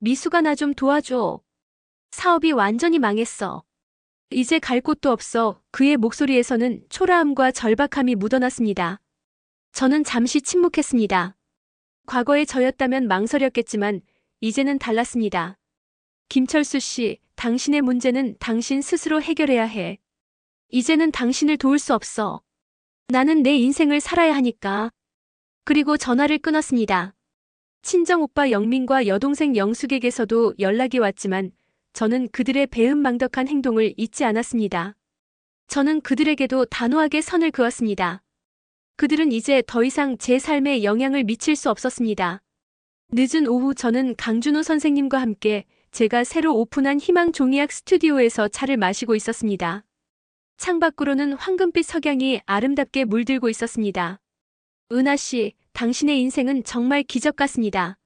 미수가 나 좀 도와줘. 사업이 완전히 망했어. 이제 갈 곳도 없어. 그의 목소리에서는 초라함과 절박함이 묻어났습니다. 저는 잠시 침묵했습니다. 과거의 저였다면 망설였겠지만 이제는 달랐습니다. 김철수 씨, 당신의 문제는 당신 스스로 해결해야 해. 이제는 당신을 도울 수 없어. 나는 내 인생을 살아야 하니까. 그리고 전화를 끊었습니다. 친정오빠 영민과 여동생 영숙에게서도 연락이 왔지만 저는 그들의 배은망덕한 행동을 잊지 않았습니다. 저는 그들에게도 단호하게 선을 그었습니다. 그들은 이제 더 이상 제 삶에 영향을 미칠 수 없었습니다. 늦은 오후 저는 강준호 선생님과 함께 제가 새로 오픈한 희망 종이학 스튜디오에서 차를 마시고 있었습니다. 창밖으로는 황금빛 석양이 아름답게 물들고 있었습니다. 은하 씨, 당신의 인생은 정말 기적 같습니다.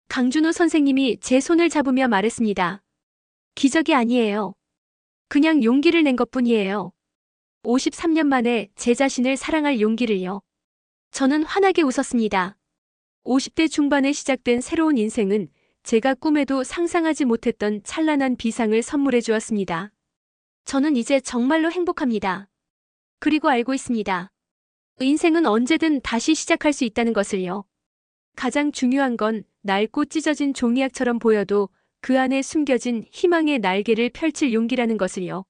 강준호 선생님이 제 손을 잡으며 말했습니다. 기적이 아니에요. 그냥 용기를 낸 것뿐이에요. 53년 만에 제 자신을 사랑할 용기를요. 저는 환하게 웃었습니다. 50대 중반에 시작된 새로운 인생은 제가 꿈에도 상상하지 못했던 찬란한 비상을 선물해 주었습니다. 저는 이제 정말로 행복합니다. 그리고 알고 있습니다. 인생은 언제든 다시 시작할 수 있다는 것을요. 가장 중요한 건 낡고 찢어진 종이학처럼 보여도 그 안에 숨겨진 희망의 날개를 펼칠 용기라는 것을요.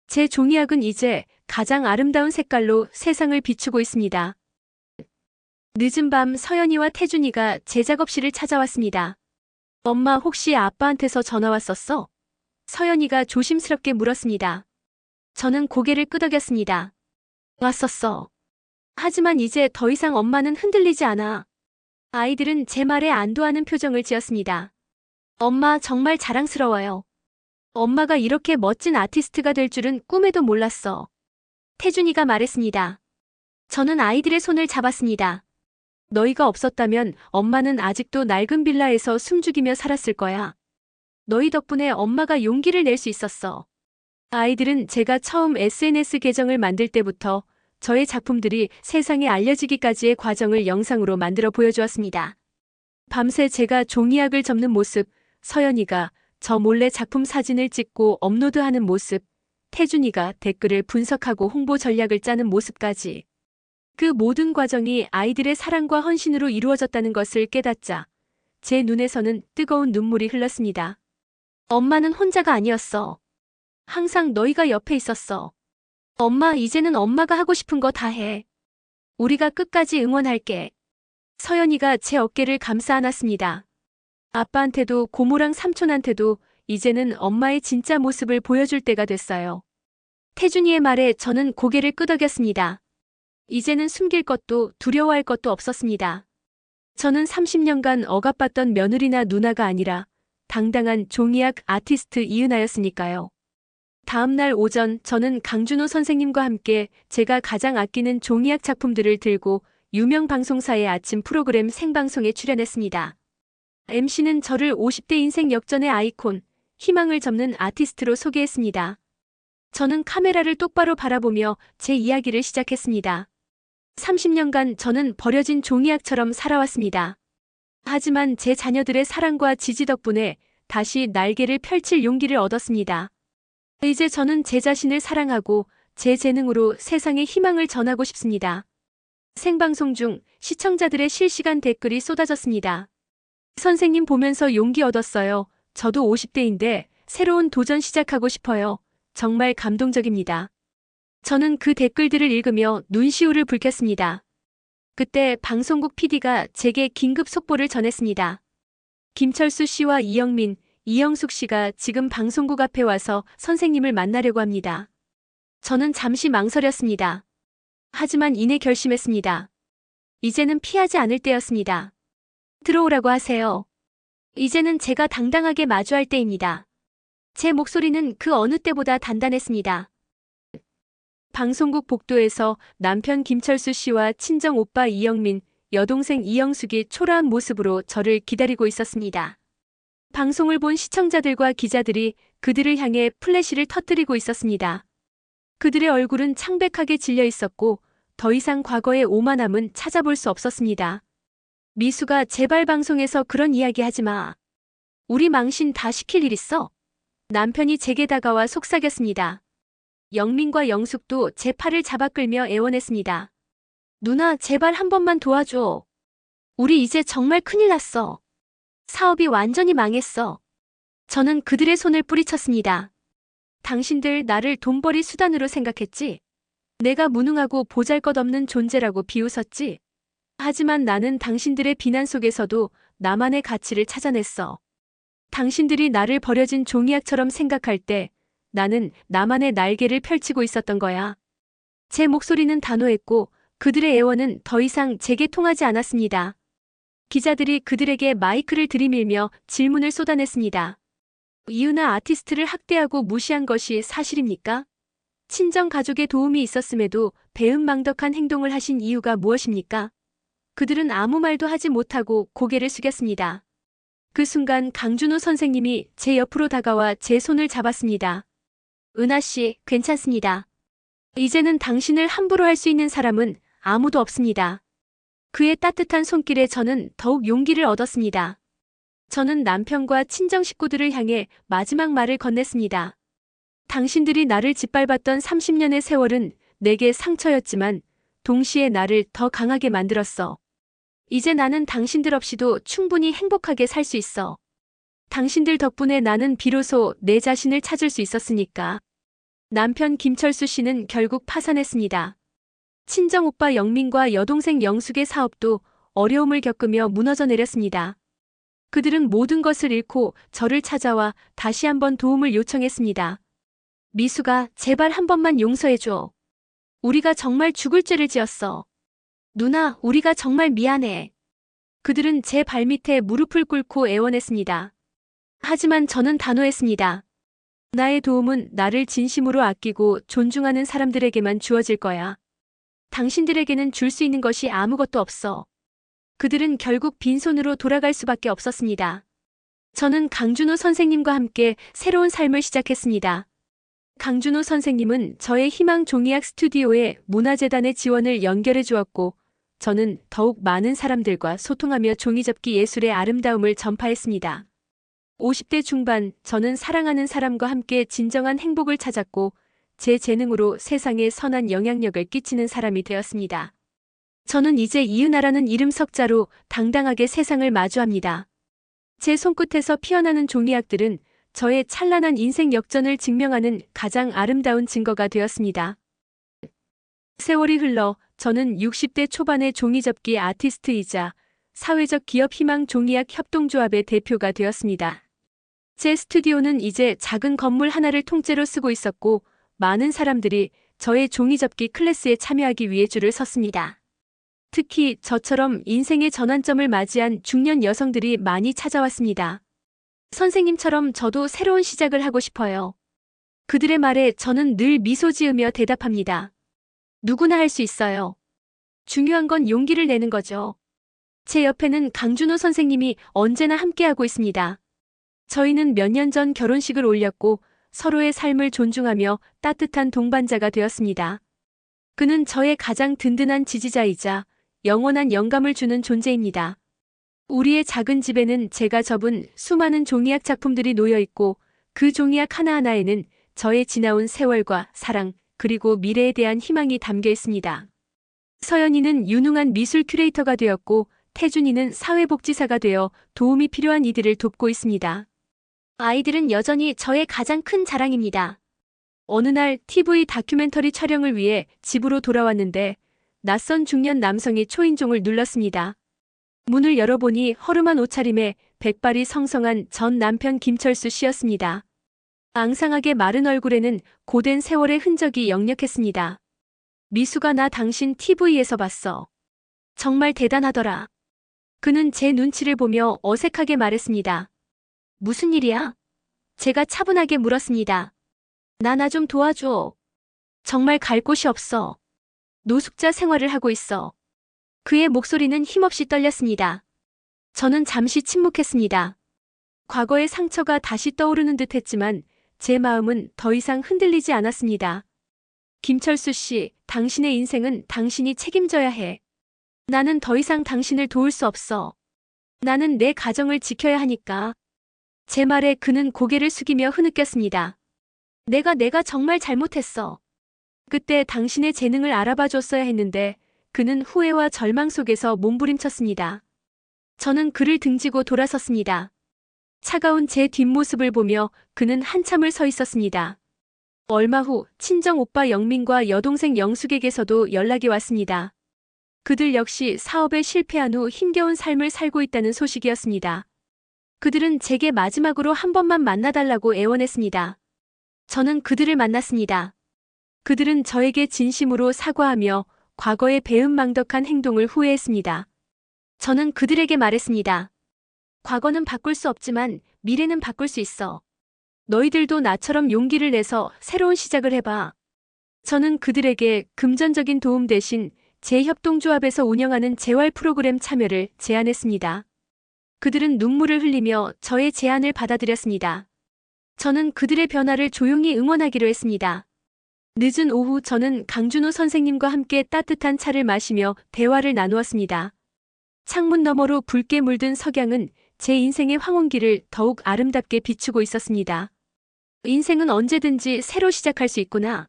제 종이학은 이제 가장 아름다운 색깔로 세상을 비추고 있습니다. 늦은 밤 서연이와 태준이가 제 작업실을 찾아왔습니다. 엄마, 혹시 아빠한테서 전화 왔었어? 서연이가 조심스럽게 물었습니다. 저는 고개를 끄덕였습니다. 왔었어. 하지만 이제 더 이상 엄마는 흔들리지 않아. 아이들은 제 말에 안도하는 표정을 지었습니다. 엄마, 정말 자랑스러워요. 엄마가 이렇게 멋진 아티스트가 될 줄은 꿈에도 몰랐어. 태준이가 말했습니다. 저는 아이들의 손을 잡았습니다. 너희가 없었다면 엄마는 아직도 낡은 빌라에서 숨죽이며 살았을 거야. 너희 덕분에 엄마가 용기를 낼 수 있었어. 아이들은 제가 처음 SNS 계정을 만들 때부터 저의 작품들이 세상에 알려지기까지의 과정을 영상으로 만들어 보여주었습니다. 밤새 제가 종이학을 접는 모습, 서연이가 저 몰래 작품 사진을 찍고 업로드하는 모습, 태준이가 댓글을 분석하고 홍보 전략을 짜는 모습까지. 그 모든 과정이 아이들의 사랑과 헌신으로 이루어졌다는 것을 깨닫자 제 눈에서는 뜨거운 눈물이 흘렀습니다. 엄마는 혼자가 아니었어. 항상 너희가 옆에 있었어. 엄마, 이제는 엄마가 하고 싶은 거 다 해. 우리가 끝까지 응원할게. 서연이가 제 어깨를 감싸 안았습니다. 아빠한테도 고모랑 삼촌한테도 이제는 엄마의 진짜 모습을 보여줄 때가 됐어요. 태준이의 말에 저는 고개를 끄덕였습니다. 이제는 숨길 것도 두려워할 것도 없었습니다. 저는 30년간 억압받던 며느리나 누나가 아니라 당당한 종이학 아티스트 이은하였으니까요. 다음 날 오전 저는 강준호 선생님과 함께 제가 가장 아끼는 종이학 작품들을 들고 유명 방송사의 아침 프로그램 생방송에 출연했습니다. MC는 저를 50대 인생 역전의 아이콘, 희망을 접는 아티스트로 소개했습니다. 저는 카메라를 똑바로 바라보며 제 이야기를 시작했습니다. 30년간 저는 버려진 종이약처럼 살아왔습니다. 하지만 제 자녀들의 사랑과 지지 덕분에 다시 날개를 펼칠 용기를 얻었습니다. 이제 저는 제 자신을 사랑하고 제 재능으로 세상에 희망을 전하고 싶습니다. 생방송 중 시청자들의 실시간 댓글이 쏟아졌습니다. 선생님 보면서 용기 얻었어요. 저도 50대인데 새로운 도전 시작하고 싶어요. 정말 감동적입니다. 저는 그 댓글들을 읽으며 눈시울을 붉혔습니다. 그때 방송국 PD가 제게 긴급 속보를 전했습니다. 김철수 씨와 이영민, 이영숙 씨가 지금 방송국 앞에 와서 선생님을 만나려고 합니다. 저는 잠시 망설였습니다. 하지만 이내 결심했습니다. 이제는 피하지 않을 때였습니다. 들어오라고 하세요. 이제는 제가 당당하게 마주할 때입니다. 제 목소리는 그 어느 때보다 단단했습니다. 방송국 복도에서 남편 김철수 씨와 친정 오빠 이영민, 여동생 이영숙이 초라한 모습으로 저를 기다리고 있었습니다. 방송을 본 시청자들과 기자들이 그들을 향해 플래시를 터뜨리고 있었습니다. 그들의 얼굴은 창백하게 질려 있었고 더 이상 과거의 오만함은 찾아볼 수 없었습니다. 미수가 제발 방송에서 그런 이야기 하지 마. 우리 망신 다 시킬 일 있어? 남편이 제게 다가와 속삭였습니다. 영민과 영숙도 제 팔을 잡아 끌며 애원했습니다. 누나, 제발 한 번만 도와줘. 우리 이제 정말 큰일 났어. 사업이 완전히 망했어. 저는 그들의 손을 뿌리쳤습니다. 당신들 나를 돈벌이 수단으로 생각했지? 내가 무능하고 보잘것없는 존재라고 비웃었지? 하지만 나는 당신들의 비난 속에서도 나만의 가치를 찾아냈어. 당신들이 나를 버려진 종이약처럼 생각할 때 나는 나만의 날개를 펼치고 있었던 거야. 제 목소리는 단호했고 그들의 애원은 더 이상 제게 통하지 않았습니다. 기자들이 그들에게 마이크를 들이밀며 질문을 쏟아냈습니다. 이유나 아티스트를 학대하고 무시한 것이 사실입니까? 친정 가족의 도움이 있었음에도 배은망덕한 행동을 하신 이유가 무엇입니까? 그들은 아무 말도 하지 못하고 고개를 숙였습니다. 그 순간 강준호 선생님이 제 옆으로 다가와 제 손을 잡았습니다. 은하 씨, 괜찮습니다. 이제는 당신을 함부로 할 수 있는 사람은 아무도 없습니다. 그의 따뜻한 손길에 저는 더욱 용기를 얻었습니다. 저는 남편과 친정 식구들을 향해 마지막 말을 건넸습니다. 당신들이 나를 짓밟았던 30년의 세월은 내게 상처였지만 동시에 나를 더 강하게 만들었어. 이제 나는 당신들 없이도 충분히 행복하게 살 수 있어. 당신들 덕분에 나는 비로소 내 자신을 찾을 수 있었으니까. 남편 김철수 씨는 결국 파산했습니다. 친정 오빠 영민과 여동생 영숙의 사업도 어려움을 겪으며 무너져 내렸습니다. 그들은 모든 것을 잃고 저를 찾아와 다시 한번 도움을 요청했습니다. 미수가 제발 한 번만 용서해줘. 우리가 정말 죽을 죄를 지었어. 누나, 우리가 정말 미안해. 그들은 제 발밑에 무릎을 꿇고 애원했습니다. 하지만 저는 단호했습니다. 나의 도움은 나를 진심으로 아끼고 존중하는 사람들에게만 주어질 거야. 당신들에게는 줄 수 있는 것이 아무것도 없어. 그들은 결국 빈손으로 돌아갈 수밖에 없었습니다. 저는 강준호 선생님과 함께 새로운 삶을 시작했습니다. 강준호 선생님은 저의 희망 종이약 스튜디오에 문화재단의 지원을 연결해 주었고 저는 더욱 많은 사람들과 소통하며 종이접기 예술의 아름다움을 전파했습니다. 50대 중반 저는 사랑하는 사람과 함께 진정한 행복을 찾았고 제 재능으로 세상에 선한 영향력을 끼치는 사람이 되었습니다. 저는 이제 이은하라는 이름 석자로 당당하게 세상을 마주합니다. 제 손끝에서 피어나는 종이약들은 저의 찬란한 인생 역전을 증명하는 가장 아름다운 증거가 되었습니다. 세월이 흘러 저는 60대 초반의 종이접기 아티스트이자 사회적 기업 희망 종이약 협동조합의 대표가 되었습니다. 제 스튜디오는 이제 작은 건물 하나를 통째로 쓰고 있었고 많은 사람들이 저의 종이접기 클래스에 참여하기 위해 줄을 섰습니다. 특히 저처럼 인생의 전환점을 맞이한 중년 여성들이 많이 찾아왔습니다. 선생님처럼 저도 새로운 시작을 하고 싶어요. 그들의 말에 저는 늘 미소 지으며 대답합니다. 누구나 할 수 있어요. 중요한 건 용기를 내는 거죠. 제 옆에는 강준호 선생님이 언제나 함께하고 있습니다. 저희는 몇 년 전 결혼식을 올렸고 서로의 삶을 존중하며 따뜻한 동반자가 되었습니다. 그는 저의 가장 든든한 지지자이자 영원한 영감을 주는 존재입니다. 우리의 작은 집에는 제가 접은 수많은 종이약 작품들이 놓여 있고 그 종이약 하나하나에는 저의 지나온 세월과 사랑, 그리고 미래에 대한 희망이 담겨 있습니다. 서연이는 유능한 미술 큐레이터가 되었고 태준이는 사회복지사가 되어 도움이 필요한 이들을 돕고 있습니다. 아이들은 여전히 저의 가장 큰 자랑입니다. 어느 날 TV 다큐멘터리 촬영을 위해 집으로 돌아왔는데 낯선 중년 남성이 초인종을 눌렀습니다. 문을 열어보니 허름한 옷차림에 백발이 성성한 전 남편 김철수 씨였습니다. 앙상하게 마른 얼굴에는 고된 세월의 흔적이 역력했습니다. 미수가 나 당신 TV에서 봤어. 정말 대단하더라. 그는 제 눈치를 보며 어색하게 말했습니다. 무슨 일이야? 제가 차분하게 물었습니다. 나 좀 도와줘. 정말 갈 곳이 없어. 노숙자 생활을 하고 있어. 그의 목소리는 힘없이 떨렸습니다. 저는 잠시 침묵했습니다. 과거의 상처가 다시 떠오르는 듯 했지만 제 마음은 더 이상 흔들리지 않았습니다. 김철수 씨, 당신의 인생은 당신이 책임져야 해. 나는 더 이상 당신을 도울 수 없어. 나는 내 가정을 지켜야 하니까. 제 말에 그는 고개를 숙이며 흐느꼈습니다. 내가 정말 잘못했어. 그때 당신의 재능을 알아봐 줬어야 했는데 그는 후회와 절망 속에서 몸부림쳤습니다. 저는 그를 등지고 돌아섰습니다. 차가운 제 뒷모습을 보며 그는 한참을 서 있었습니다. 얼마 후 친정 오빠 영민과 여동생 영숙에게서도 연락이 왔습니다. 그들 역시 사업에 실패한 후 힘겨운 삶을 살고 있다는 소식이었습니다. 그들은 제게 마지막으로 한 번만 만나달라고 애원했습니다. 저는 그들을 만났습니다. 그들은 저에게 진심으로 사과하며 과거의 배은망덕한 행동을 후회했습니다. 저는 그들에게 말했습니다. 과거는 바꿀 수 없지만 미래는 바꿀 수 있어. 너희들도 나처럼 용기를 내서 새로운 시작을 해봐. 저는 그들에게 금전적인 도움 대신 재협동조합에서 운영하는 재활 프로그램 참여를 제안했습니다. 그들은 눈물을 흘리며 저의 제안을 받아들였습니다. 저는 그들의 변화를 조용히 응원하기로 했습니다. 늦은 오후 저는 강준호 선생님과 함께 따뜻한 차를 마시며 대화를 나누었습니다. 창문 너머로 붉게 물든 석양은 제 인생의 황혼기를 더욱 아름답게 비추고 있었습니다. 인생은 언제든지 새로 시작할 수 있구나.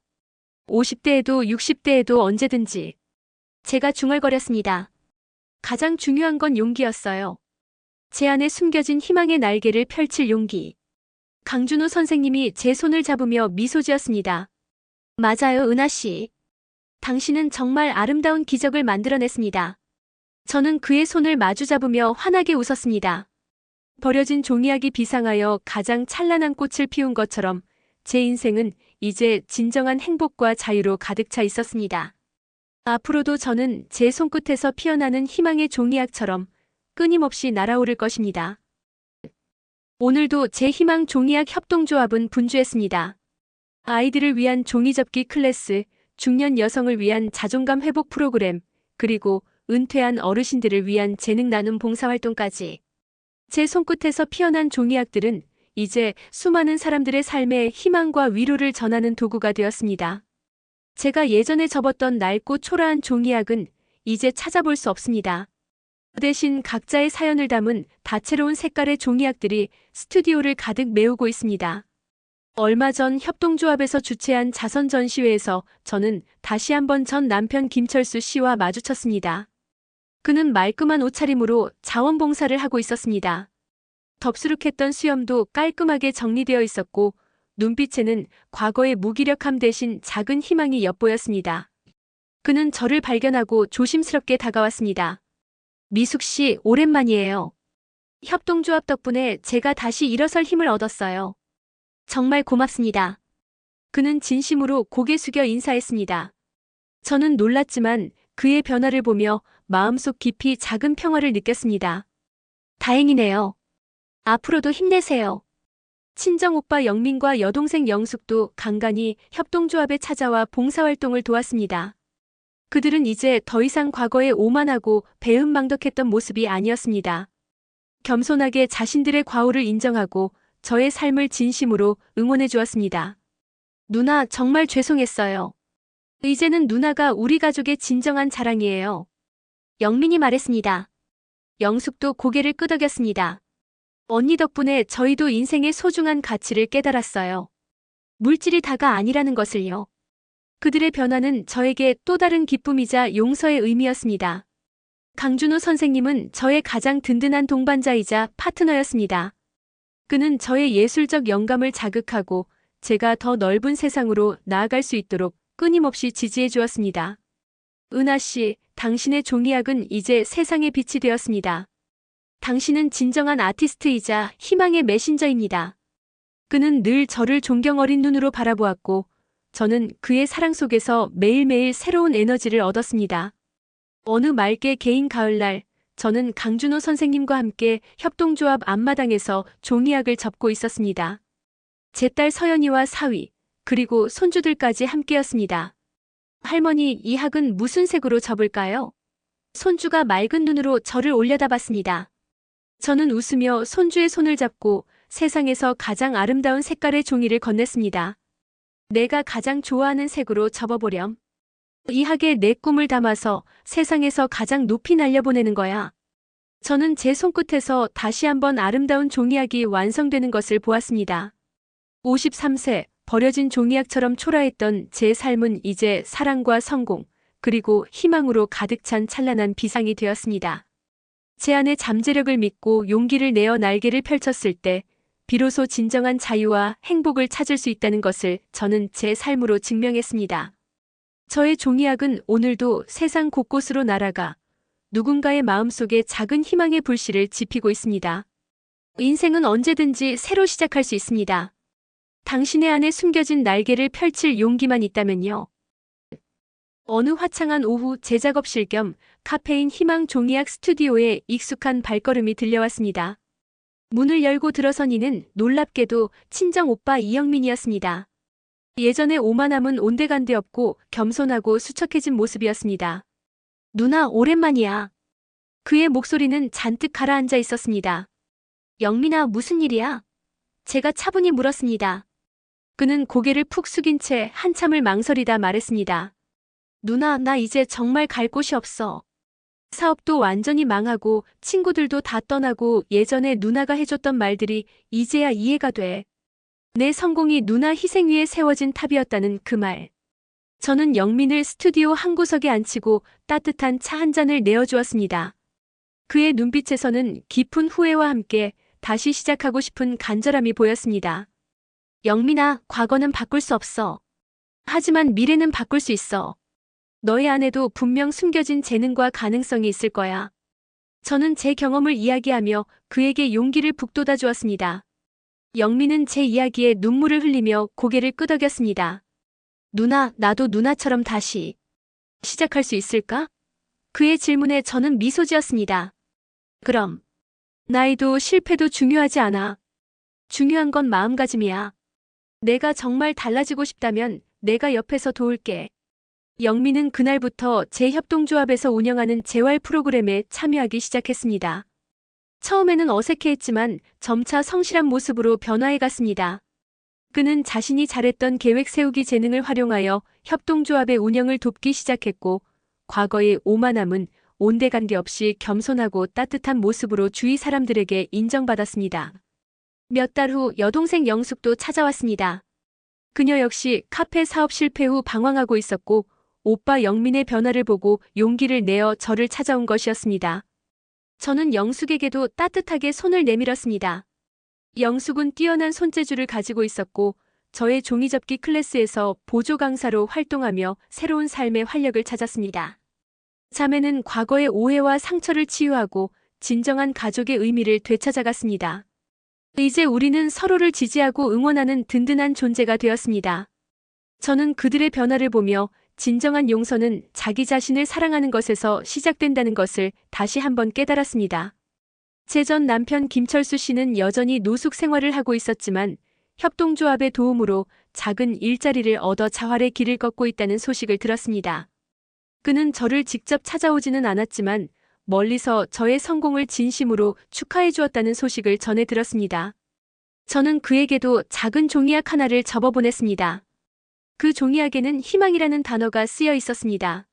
50대에도 60대에도 언제든지. 제가 중얼거렸습니다. 가장 중요한 건 용기였어요. 제 안에 숨겨진 희망의 날개를 펼칠 용기. 강준호 선생님이 제 손을 잡으며 미소 지었습니다. 맞아요, 은하 씨. 당신은 정말 아름다운 기적을 만들어냈습니다. 저는 그의 손을 마주 잡으며 환하게 웃었습니다. 버려진 종이약이 비상하여 가장 찬란한 꽃을 피운 것처럼 제 인생은 이제 진정한 행복과 자유로 가득 차 있었습니다. 앞으로도 저는 제 손끝에서 피어나는 희망의 종이약처럼 끊임없이 날아오를 것입니다. 오늘도 제 희망 종이약 협동조합은 분주했습니다. 아이들을 위한 종이접기 클래스, 중년 여성을 위한 자존감 회복 프로그램, 그리고 은퇴한 어르신들을 위한 재능 나눔 봉사활동까지. 제 손끝에서 피어난 종이약들은 이제 수많은 사람들의 삶에 희망과 위로를 전하는 도구가 되었습니다. 제가 예전에 접었던 낡고 초라한 종이약은 이제 찾아볼 수 없습니다. 대신 각자의 사연을 담은 다채로운 색깔의 종이약들이 스튜디오를 가득 메우고 있습니다. 얼마 전 협동조합에서 주최한 자선 전시회에서 저는 다시 한번 전 남편 김철수 씨와 마주쳤습니다. 그는 말끔한 옷차림으로 자원봉사를 하고 있었습니다. 덥수룩했던 수염도 깔끔하게 정리되어 있었고 눈빛에는 과거의 무기력함 대신 작은 희망이 엿보였습니다. 그는 저를 발견하고 조심스럽게 다가왔습니다. 미숙 씨, 오랜만이에요. 협동조합 덕분에 제가 다시 일어설 힘을 얻었어요. 정말 고맙습니다. 그는 진심으로 고개 숙여 인사했습니다. 저는 놀랐지만 그의 변화를 보며 마음속 깊이 작은 평화를 느꼈습니다. 다행이네요. 앞으로도 힘내세요. 친정오빠 영민과 여동생 영숙도 간간히 협동조합에 찾아와 봉사활동을 도왔습니다. 그들은 이제 더 이상 과거에 오만하고 배은망덕했던 모습이 아니었습니다. 겸손하게 자신들의 과오를 인정하고 저의 삶을 진심으로 응원해 주었습니다. 누나, 정말 죄송했어요. 이제는 누나가 우리 가족의 진정한 자랑이에요. 영민이 말했습니다. 영숙도 고개를 끄덕였습니다. 언니 덕분에 저희도 인생의 소중한 가치를 깨달았어요. 물질이 다가 아니라는 것을요. 그들의 변화는 저에게 또 다른 기쁨이자 용서의 의미였습니다. 강준호 선생님은 저의 가장 든든한 동반자이자 파트너였습니다. 그는 저의 예술적 영감을 자극하고 제가 더 넓은 세상으로 나아갈 수 있도록 끊임없이 지지해 주었습니다. 은하 씨, 당신의 종이학은 이제 세상의 빛이 되었습니다. 당신은 진정한 아티스트이자 희망의 메신저입니다. 그는 늘 저를 존경 어린 눈으로 바라보았고 저는 그의 사랑 속에서 매일매일 새로운 에너지를 얻었습니다. 어느 맑게 개인 가을날, 저는 강준호 선생님과 함께 협동조합 앞마당에서 종이학을 접고 있었습니다. 제 딸 서연이와 사위, 그리고 손주들까지 함께였습니다. 할머니, 이 학은 무슨 색으로 접을까요? 손주가 맑은 눈으로 저를 올려다봤습니다. 저는 웃으며 손주의 손을 잡고 세상에서 가장 아름다운 색깔의 종이를 건넸습니다. 내가 가장 좋아하는 색으로 접어보렴. 이 학에 내 꿈을 담아서 세상에서 가장 높이 날려보내는 거야. 저는 제 손끝에서 다시 한번 아름다운 종이학이 완성되는 것을 보았습니다. 53세, 버려진 종이학처럼 초라했던 제 삶은 이제 사랑과 성공, 그리고 희망으로 가득 찬 찬란한 비상이 되었습니다. 제 안의 잠재력을 믿고 용기를 내어 날개를 펼쳤을 때 비로소 진정한 자유와 행복을 찾을 수 있다는 것을 저는 제 삶으로 증명했습니다. 저의 종이학은 오늘도 세상 곳곳으로 날아가 누군가의 마음속에 작은 희망의 불씨를 지피고 있습니다. 인생은 언제든지 새로 시작할 수 있습니다. 당신의 안에 숨겨진 날개를 펼칠 용기만 있다면요. 어느 화창한 오후 제 작업실 겸 카페인 희망 종이학 스튜디오에 익숙한 발걸음이 들려왔습니다. 문을 열고 들어선 이는 놀랍게도 친정 오빠 이영민이었습니다. 예전에 오만함은 온데간데 없고 겸손하고 수척해진 모습이었습니다. 누나, 오랜만이야. 그의 목소리는 잔뜩 가라앉아 있었습니다. 영민아, 무슨 일이야? 제가 차분히 물었습니다. 그는 고개를 푹 숙인 채 한참을 망설이다 말했습니다. 누나, 나 이제 정말 갈 곳이 없어. 사업도 완전히 망하고 친구들도 다 떠나고 예전에 누나가 해줬던 말들이 이제야 이해가 돼. 내 성공이 누나 희생 위에 세워진 탑이었다는 그 말. 저는 영민을 스튜디오 한 구석에 앉히고 따뜻한 차 한 잔을 내어주었습니다. 그의 눈빛에서는 깊은 후회와 함께 다시 시작하고 싶은 간절함이 보였습니다. 영민아, 과거는 바꿀 수 없어. 하지만 미래는 바꿀 수 있어. 너의 안에도 분명 숨겨진 재능과 가능성이 있을 거야. 저는 제 경험을 이야기하며 그에게 용기를 북돋아 주었습니다. 영민은 제 이야기에 눈물을 흘리며 고개를 끄덕였습니다. 누나, 나도 누나처럼 다시 시작할 수 있을까? 그의 질문에 저는 미소 지었습니다. 그럼, 나이도 실패도 중요하지 않아. 중요한 건 마음가짐이야. 내가 정말 달라지고 싶다면 내가 옆에서 도울게. 영민은 그날부터 제 협동조합에서 운영하는 재활 프로그램에 참여하기 시작했습니다. 처음에는 어색해했지만 점차 성실한 모습으로 변화해갔습니다. 그는 자신이 잘했던 계획 세우기 재능을 활용하여 협동조합의 운영을 돕기 시작했고 과거의 오만함은 온데간데 없이 겸손하고 따뜻한 모습으로 주위 사람들에게 인정받았습니다. 몇 달 후 여동생 영숙도 찾아왔습니다. 그녀 역시 카페 사업 실패 후 방황하고 있었고 오빠 영민의 변화를 보고 용기를 내어 저를 찾아온 것이었습니다. 저는 영숙에게도 따뜻하게 손을 내밀었습니다. 영숙은 뛰어난 손재주를 가지고 있었고 저의 종이접기 클래스에서 보조 강사로 활동하며 새로운 삶의 활력을 찾았습니다. 자매는 과거의 오해와 상처를 치유하고 진정한 가족의 의미를 되찾아갔습니다. 이제 우리는 서로를 지지하고 응원하는 든든한 존재가 되었습니다. 저는 그들의 변화를 보며 진정한 용서는 자기 자신을 사랑하는 것에서 시작된다는 것을 다시 한번 깨달았습니다. 제 전 남편 김철수 씨는 여전히 노숙 생활을 하고 있었지만 협동조합의 도움으로 작은 일자리를 얻어 자활의 길을 걷고 있다는 소식을 들었습니다. 그는 저를 직접 찾아오지는 않았지만 멀리서 저의 성공을 진심으로 축하해 주었다는 소식을 전해 들었습니다. 저는 그에게도 작은 종이약 하나를 접어보냈습니다. 그 종이약에는 희망이라는 단어가 쓰여 있었습니다.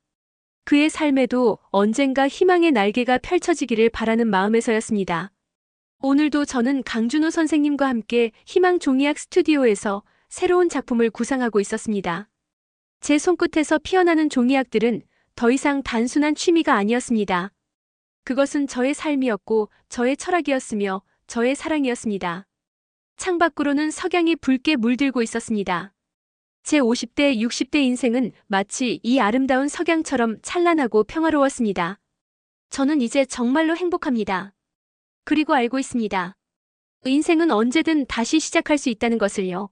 그의 삶에도 언젠가 희망의 날개가 펼쳐지기를 바라는 마음에서였습니다. 오늘도 저는 강준호 선생님과 함께 희망 종이약 스튜디오에서 새로운 작품을 구상하고 있었습니다. 제 손끝에서 피어나는 종이약들은 더 이상 단순한 취미가 아니었습니다. 그것은 저의 삶이었고 저의 철학이었으며 저의 사랑이었습니다. 창밖으로는 석양이 붉게 물들고 있었습니다. 제 50대, 60대 인생은 마치 이 아름다운 석양처럼 찬란하고 평화로웠습니다. 저는 이제 정말로 행복합니다. 그리고 알고 있습니다. 인생은 언제든 다시 시작할 수 있다는 것을요.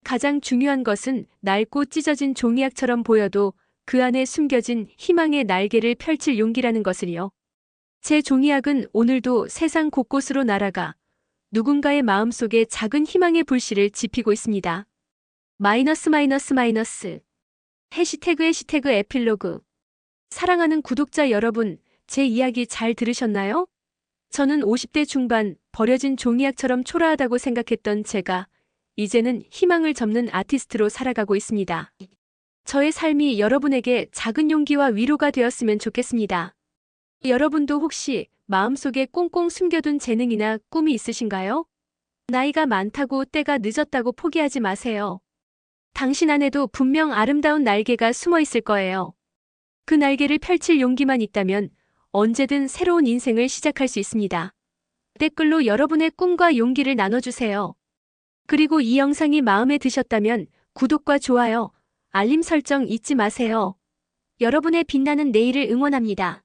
가장 중요한 것은 낡고 찢어진 종이약처럼 보여도 그 안에 숨겨진 희망의 날개를 펼칠 용기라는 것을요. 제 종이약은 오늘도 세상 곳곳으로 날아가 누군가의 마음속에 작은 희망의 불씨를 지피고 있습니다. 마이너스 마이너스 마이너스 해시태그 에필로그. 사랑하는 구독자 여러분, 제 이야기 잘 들으셨나요? 저는 50대 중반 버려진 종이약처럼 초라하다고 생각했던 제가 이제는 희망을 접는 아티스트로 살아가고 있습니다. 저의 삶이 여러분에게 작은 용기와 위로가 되었으면 좋겠습니다. 여러분도 혹시 마음속에 꽁꽁 숨겨둔 재능이나 꿈이 있으신가요? 나이가 많다고 때가 늦었다고 포기하지 마세요. 당신 안에도 분명 아름다운 날개가 숨어 있을 거예요. 그 날개를 펼칠 용기만 있다면 언제든 새로운 인생을 시작할 수 있습니다. 댓글로 여러분의 꿈과 용기를 나눠주세요. 그리고 이 영상이 마음에 드셨다면 구독과 좋아요, 알림 설정 잊지 마세요. 여러분의 빛나는 내일을 응원합니다.